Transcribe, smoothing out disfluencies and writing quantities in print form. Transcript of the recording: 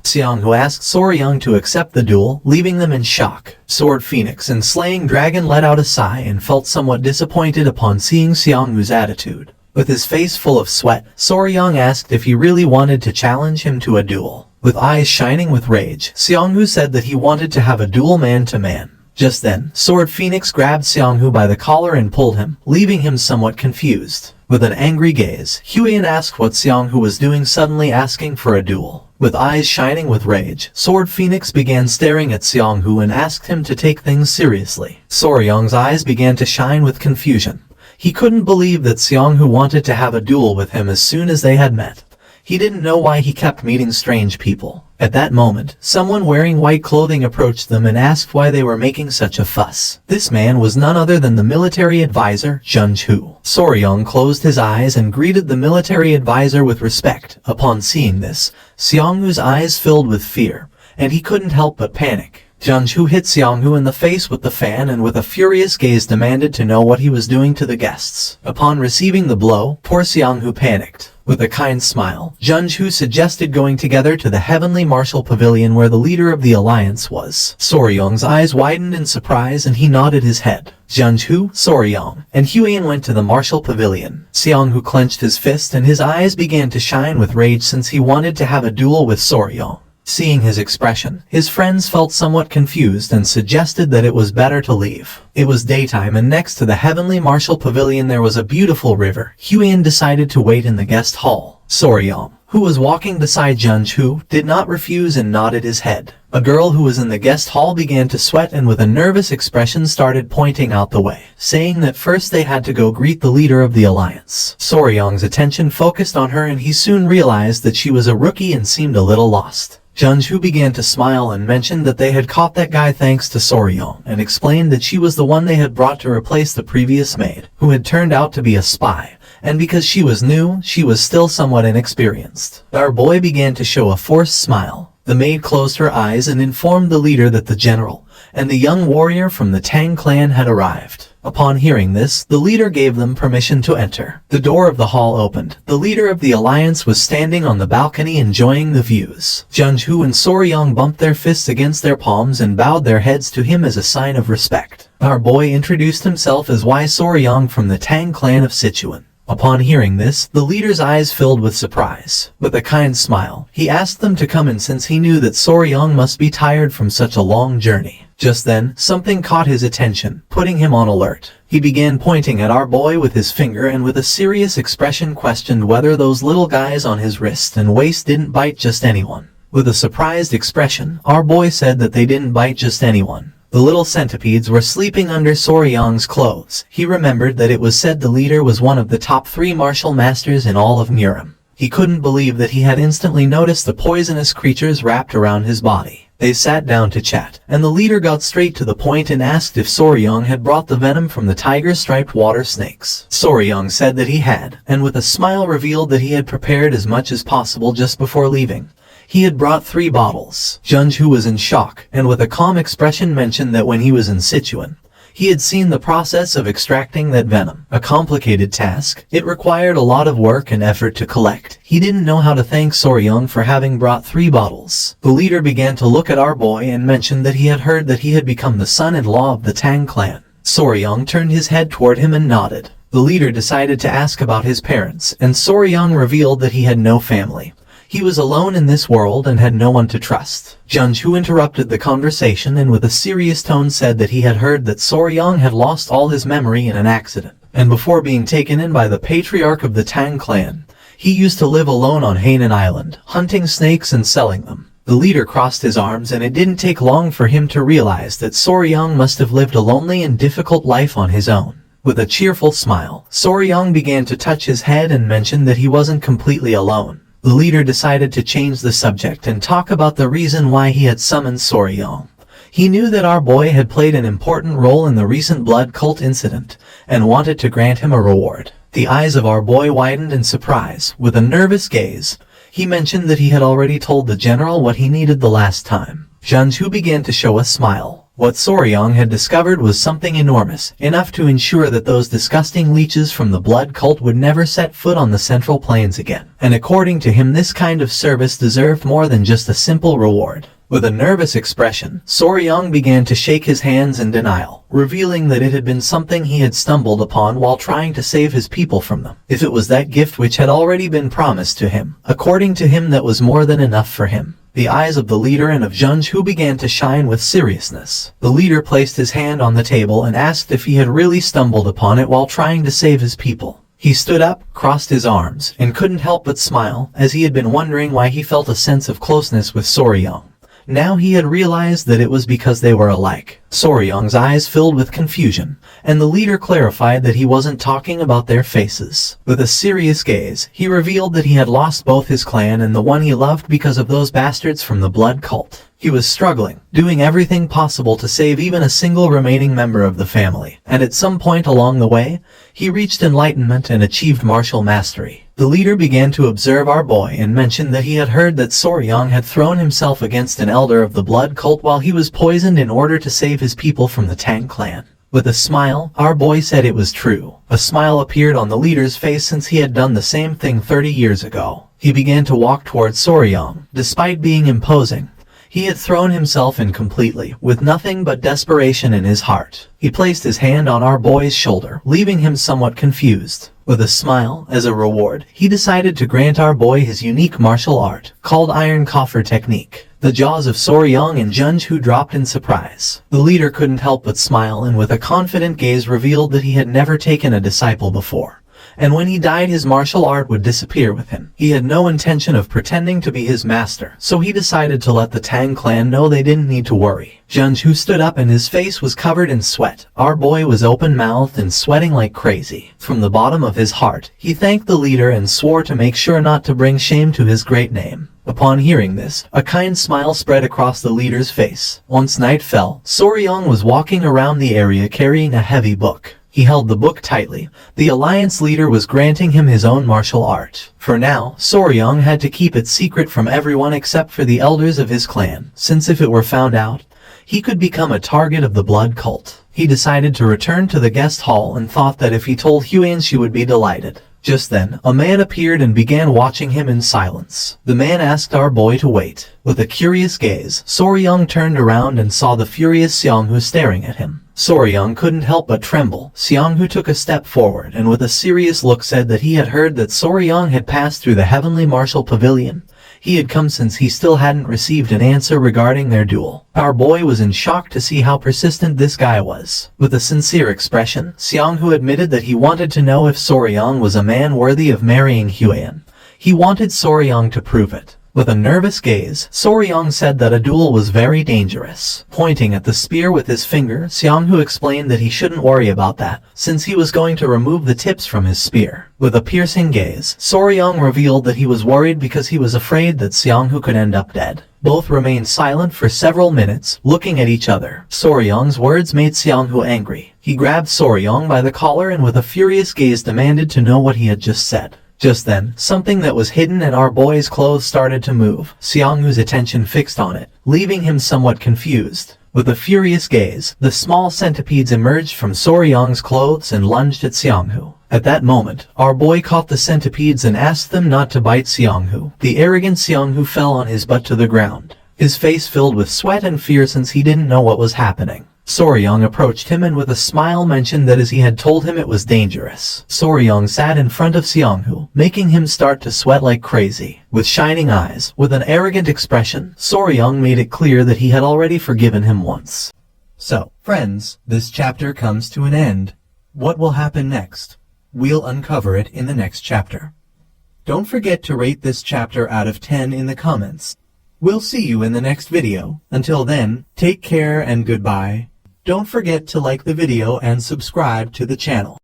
Xianghu asked Soryang to accept the duel, leaving them in shock. Sword Phoenix and Slaying Dragon let out a sigh and felt somewhat disappointed upon seeing Xianghu's attitude. With his face full of sweat, Soryang asked if he really wanted to challenge him to a duel. With eyes shining with rage, Xianghu said that he wanted to have a duel man-to-man. Just then, Sword Phoenix grabbed Xianghu by the collar and pulled him, leaving him somewhat confused. With an angry gaze, Huiyan asked what Xianghu was doing, suddenly asking for a duel. With eyes shining with rage, Sword Phoenix began staring at Xianghu and asked him to take things seriously. Soryang's eyes began to shine with confusion. He couldn't believe that Xianghu wanted to have a duel with him as soon as they had met. He didn't know why he kept meeting strange people. At that moment, someone wearing white clothing approached them and asked why they were making such a fuss. This man was none other than the military advisor, Junju. Soryang closed his eyes and greeted the military advisor with respect. Upon seeing this, Xianghu's eyes filled with fear, and he couldn't help but panic. Junju hit Xianghu in the face with the fan and with a furious gaze demanded to know what he was doing to the guests. Upon receiving the blow, poor Xianghu panicked. With a kind smile, Junju suggested going together to the Heavenly Martial Pavilion where the leader of the alliance was. Soryang's eyes widened in surprise and he nodded his head. Junju, Soryang, and Huiyan went to the Martial Pavilion. Xianghu clenched his fist and his eyes began to shine with rage since he wanted to have a duel with Soryang. Seeing his expression, his friends felt somewhat confused and suggested that it was better to leave. It was daytime and next to the Heavenly Martial Pavilion there was a beautiful river. Huiyan decided to wait in the guest hall. Soryang, who was walking beside Junju, did not refuse and nodded his head. A girl who was in the guest hall began to sweat and with a nervous expression started pointing out the way, saying that first they had to go greet the leader of the alliance. Soryang's attention focused on her and he soon realized that she was a rookie and seemed a little lost. Junju began to smile and mentioned that they had caught that guy thanks to Soryang, and explained that she was the one they had brought to replace the previous maid, who had turned out to be a spy, and because she was new, she was still somewhat inexperienced. Our boy began to show a forced smile. The maid closed her eyes and informed the leader that the general and the young warrior from the Tang clan had arrived. Upon hearing this, the leader gave them permission to enter. The door of the hall opened. The leader of the alliance was standing on the balcony enjoying the views. Junju and Soryang bumped their fists against their palms and bowed their heads to him as a sign of respect. Our boy introduced himself as Y Soryang from the Tang clan of Sichuan. Upon hearing this, the leader's eyes filled with surprise. With a kind smile, he asked them to come in since he knew that Soryang must be tired from such a long journey. Just then, something caught his attention, putting him on alert. He began pointing at our boy with his finger and with a serious expression questioned whether those little guys on his wrist and waist didn't bite just anyone. With a surprised expression, our boy said that they didn't bite just anyone. The little centipedes were sleeping under Soryang's clothes. He remembered that it was said the leader was one of the top 3 martial masters in all of Murim. He couldn't believe that he had instantly noticed the poisonous creatures wrapped around his body. They sat down to chat, and the leader got straight to the point and asked if Soryang had brought the venom from the tiger-striped water snakes. Soryang said that he had, and with a smile revealed that he had prepared as much as possible just before leaving. He had brought 3 bottles. Junju was in shock, and with a calm expression mentioned that when he was in Sichuan, he had seen the process of extracting that venom. A complicated task. It required a lot of work and effort to collect. He didn't know how to thank Soryang for having brought 3 bottles. The leader began to look at our boy and mentioned that he had heard that he had become the son-in-law of the Tang clan. Soryang turned his head toward him and nodded. The leader decided to ask about his parents, and Soryang revealed that he had no family. He was alone in this world and had no one to trust. Junju interrupted the conversation and with a serious tone said that he had heard that Soryang had lost all his memory in an accident, and before being taken in by the patriarch of the Tang clan, he used to live alone on Hainan Island, hunting snakes and selling them. The leader crossed his arms and it didn't take long for him to realize that Soryang must have lived a lonely and difficult life on his own. With a cheerful smile, Soryang began to touch his head and mentioned that he wasn't completely alone. The leader decided to change the subject and talk about the reason why he had summoned Soryang. He knew that our boy had played an important role in the recent blood cult incident, and wanted to grant him a reward. The eyes of our boy widened in surprise. With a nervous gaze, he mentioned that he had already told the general what he needed the last time. Junju began to show a smile. What Soryong had discovered was something enormous, enough to ensure that those disgusting leeches from the blood cult would never set foot on the Central Plains again. And according to him, this kind of service deserved more than just a simple reward. With a nervous expression, Soryong began to shake his hands in denial, revealing that it had been something he had stumbled upon while trying to save his people from them. If it was that gift which had already been promised to him, according to him that was more than enough for him. The eyes of the leader and of Junju began to shine with seriousness. The leader placed his hand on the table and asked if he had really stumbled upon it while trying to save his people. He stood up, crossed his arms, and couldn't help but smile, as he had been wondering why he felt a sense of closeness with Soryong. Now he had realized that it was because they were alike. Soryong's eyes filled with confusion, and the leader clarified that he wasn't talking about their faces. With a serious gaze, he revealed that he had lost both his clan and the one he loved because of those bastards from the blood cult. He was struggling, doing everything possible to save even a single remaining member of the family, and at some point along the way, he reached enlightenment and achieved martial mastery. The leader began to observe our boy and mentioned that he had heard that Soryong had thrown himself against an elder of the blood cult while he was poisoned in order to save his people from the Tang clan. With a smile, our boy said it was true. A smile appeared on the leader's face since he had done the same thing 30 years ago. He began to walk towards Soryong. Despite being imposing, he had thrown himself in completely, with nothing but desperation in his heart. He placed his hand on our boy's shoulder, leaving him somewhat confused. With a smile, as a reward, he decided to grant our boy his unique martial art, called Iron Coffer Technique. The jaws of Soryong and Junju dropped in surprise. The leader couldn't help but smile and with a confident gaze revealed that he had never taken a disciple before. And when he died, his martial art would disappear with him. He had no intention of pretending to be his master, so he decided to let the Tang clan know they didn't need to worry. Junju stood up and his face was covered in sweat. Our boy was open-mouthed and sweating like crazy. From the bottom of his heart, he thanked the leader and swore to make sure not to bring shame to his great name. Upon hearing this, a kind smile spread across the leader's face. Once night fell, Soryong was walking around the area carrying a heavy book. He held the book tightly. The alliance leader was granting him his own martial art. For now, Soryong had to keep it secret from everyone except for the elders of his clan, since if it were found out, he could become a target of the blood cult. He decided to return to the guest hall and thought that if he told Huan, she would be delighted. Just then, a man appeared and began watching him in silence. The man asked our boy to wait. With a curious gaze, Soryong turned around and saw the furious Seonghu staring at him. Soryong couldn't help but tremble. Seonghu took a step forward and with a serious look said that he had heard that Soryong had passed through the Heavenly Martial Pavilion. He had come since he still hadn't received an answer regarding their duel. Our boy was in shock to see how persistent this guy was. With a sincere expression, Seonghu admitted that he wanted to know if Soryong was a man worthy of marrying Huan. He wanted Soryong to prove it. With a nervous gaze, Soryong said that a duel was very dangerous. Pointing at the spear with his finger, Seonghu explained that he shouldn't worry about that, since he was going to remove the tips from his spear. With a piercing gaze, Soryong revealed that he was worried because he was afraid that Seonghu could end up dead. Both remained silent for several minutes, looking at each other. Soryong's words made Seonghu angry. He grabbed Soryong by the collar and with a furious gaze demanded to know what he had just said. Just then, something that was hidden in our boy's clothes started to move. Seonghu's attention fixed on it, leaving him somewhat confused. With a furious gaze, the small centipedes emerged from Soryong's clothes and lunged at Seonghu. At that moment, our boy caught the centipedes and asked them not to bite Seonghu. The arrogant Seonghu fell on his butt to the ground, his face filled with sweat and fear since he didn't know what was happening. Soryong approached him and with a smile mentioned that as he had told him it was dangerous. Soryong sat in front of Seonghu, making him start to sweat like crazy. With shining eyes, with an arrogant expression, Soryong made it clear that he had already forgiven him once. So, friends, this chapter comes to an end. What will happen next? We'll uncover it in the next chapter. Don't forget to rate this chapter out of 10 in the comments. We'll see you in the next video. Until then, take care and goodbye. Don't forget to like the video and subscribe to the channel.